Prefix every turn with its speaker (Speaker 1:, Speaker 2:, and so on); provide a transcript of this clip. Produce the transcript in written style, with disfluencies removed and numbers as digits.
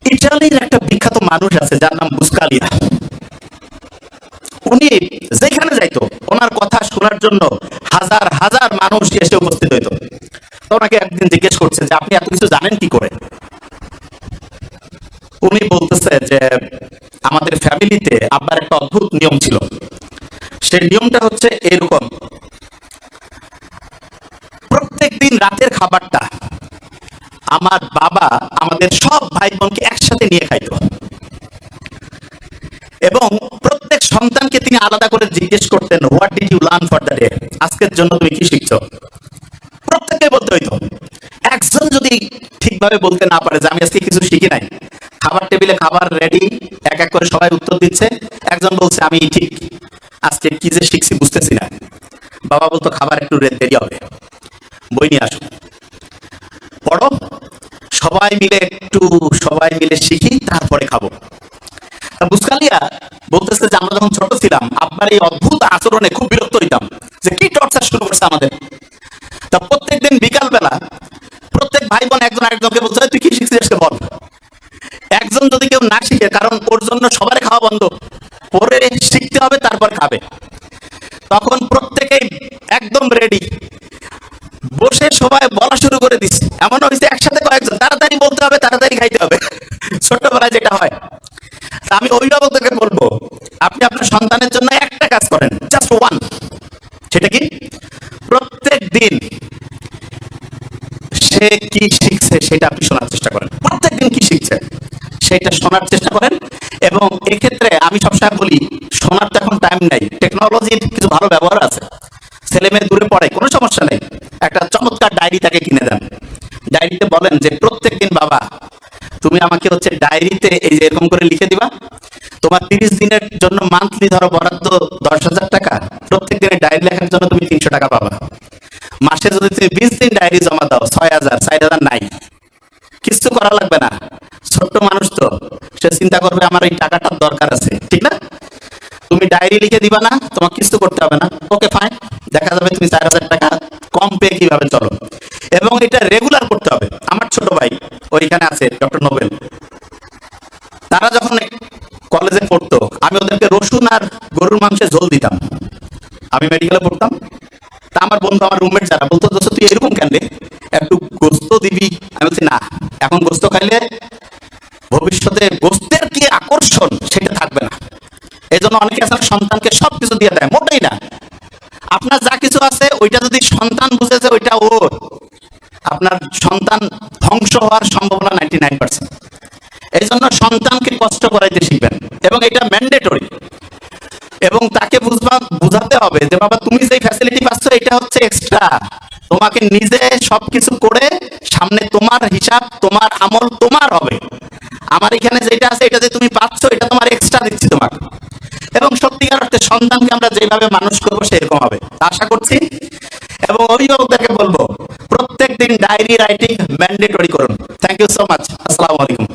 Speaker 1: ইটালির একটা বিখ্যাত মানুষ আছে যার নাম বুসকালিয়া। উনি যেখানে যাইতো ওনার কথা শোনার জন্য হাজার হাজার মানুষ এসে উপস্থিত হইতো। তো ওনাকে একদিন জিজ্ঞেস করছে যে আপনি এত কিছু জানেন কি করে? উনি বলতেছে যে আমাদের ফ্যামিলিতে আব্বার একটা অদ্ভুত নিয়ম ছিল। সেই নিয়মটা হচ্ছে এরকম, প্রত্যেকদিন রাতের খাবারটা আমার বাবা আমাদের সব ভাই বোনকে একসাথে নিয়ে খাইতো এবং প্রত্যেক সন্তানকে তিনি আলাদা করে জিজ্ঞেস করতেন, what did you learn for the day? আজকের জন্য তুমি কি শিখছো? প্রত্যেককে বলতে হইতো। একজন যদি ঠিকভাবে বলতে না পারে যে আমি আজকে কিছু শিখি নাই, খাবার টেবিলে খাবার রেডি, এক এক করে সবাই উত্তর দিচ্ছে, একজন বলছে আমি ঠিক আজকে কি যে শিখছি বুঝতেছি না, বাবা বলতো খাবার একটু দেরি হবে, বই নিয়ে আসো, পড়ো, সবাই মিলে শিখি, তারপরে খাবো। বুসকালিয়া বলতেছে যে আমরা যখন ছোট ছিলাম আব্বার এই অদ্ভুত আচরণে খুব বিরক্ত হইতাম যে কি টর্চার শুরু করছে আমাদের। তা প্রত্যেকদিন বিকাল বেলা প্রত্যেক ভাই বোন একজন আরেকজনকে বলছে তুই কি শিখছিস বল। একজন যদি কেউ না শিখে, কারণ ওর জন্য সবার খাওয়া বন্ধ, পরে শিখতে হবে তারপর খাবে, তখন প্রত্যেকেই একদম রেডি বসে সবাই বলা শুরু করে দিচ্ছে। এমন হয়েছে একসাথে কয়েকজন তাড়াতাড়ি বলতে হবে, তাড়াতাড়ি খাইতে হবে, ছোটবেলায় যেটা হয়। আমি অভিভাবকদেরকে বলবো আপনি আপনার সন্তানের জন্য একটা কাজ করেন, জাস্ট ওয়ান। সেটা কি? প্রত্যেক দিন সে কি শিখছে সেটা আপনি শোনার চেষ্টা করেন, প্রত্যেক দিন কি শিখছে সেটা শোনার চেষ্টা করেন। এবং এক্ষেত্রে আমি সবসময় বলি শোনার তো এখন টাইম নাই, টেকনোলজির কিছু ভালো ব্যবহার আছে। ছেলে মেয়ে দূরে পড়ে কোনো সমস্যা নেই, একটা চমৎকার ডায়েরি তাকে কিনে দেন। ডায়েরিতে বলেন যে প্রত্যেক দিন বাবা তুমি আমাকে হচ্ছে ডায়েরিতে এই যে এরকম করে লিখে দিবা, তোমার 30 দিনের জন্য মান্থলি ধরো বরাদ্দ 10,000 টাকা, প্রত্যেক দিনের ডায়েরি লেখার জন্য তুমি 300 টাকা পাবা। মাসে যদি তুমি 20 দিন ডায়েরি জমা দাও 6,000, 4,000 নাই, কিছু করা লাগবে না। ছোট্ট মানুষ তো, সে চিন্তা করবে আমার এই টাকাটার দরকার আছে, ঠিক না? তুমি ডায়েরি লিখে দিবা না, তোমাকে কিছু করতে হবে না, ওকে ফাইন, দেখা যাবে তুমি 4,000 টাকা কম পেয়ে কিভাবে চলো। এবং এটা রেগুলার করতে হবে। আমার ছোট ভাই ওইখানে আছে, ডক্টর নোবেল, তারা যখন কলেজে পড়তো আমি ওদেরকে রসুন আর গরুর মাংসের ঝোল দিতাম। আমি মেডিকেলে পড়তাম, তা আমার বন্ধু আমার রুমমেট যারা বলতো দোস্ত তুই এরকম কেন রে, একটু গোস্ত দিবি। আমি বলছি না, এখন গোস্ত খাইলে ভবিষ্যতে গোস্তের কি আকর্ষণ সেটা থাকবে না। এই জন্য অনেকে আছে সন্তানকে সবকিছু দিয়ে দেয়, মোটেই না। আপনার যা কিছু আছে ওইটা যদি সন্তান বুঝেছে ওইটা ওর, আপনার সন্তান ধ্বংস হওয়ার সম্ভাবনা 99%। এই জন্য সন্তানকে কষ্ট করাইতে শিখবেন এবং এটা ম্যান্ডেটরি। এবং তাকে বুঝাতে হবে যে বাবা তুমি যে ফ্যাসিলিটি পাচ্ছ এটা হচ্ছে এক্সট্রা, তোমাকে নিজে সবকিছু করে সামনে তোমার হিসাব, তোমার আমল তোমার হবে। আমার এখানে যেটা আছে এটা যে তুমি পাচ্ছ এটা তোমার এক্সট্রা দিচ্ছি তোমাকে। এবং সত্যিকার অর্থে সন্তানকে আমরা যেভাবে মানুষ করবো সেরকম হবে আশা করছি। এবং অভিভাবকদেরকে বলবো প্রত্যেক দিন ডায়েরি রাইটিং ম্যান্ডেটরি করুন। Thank you so much. আসসালামু আলাইকুম।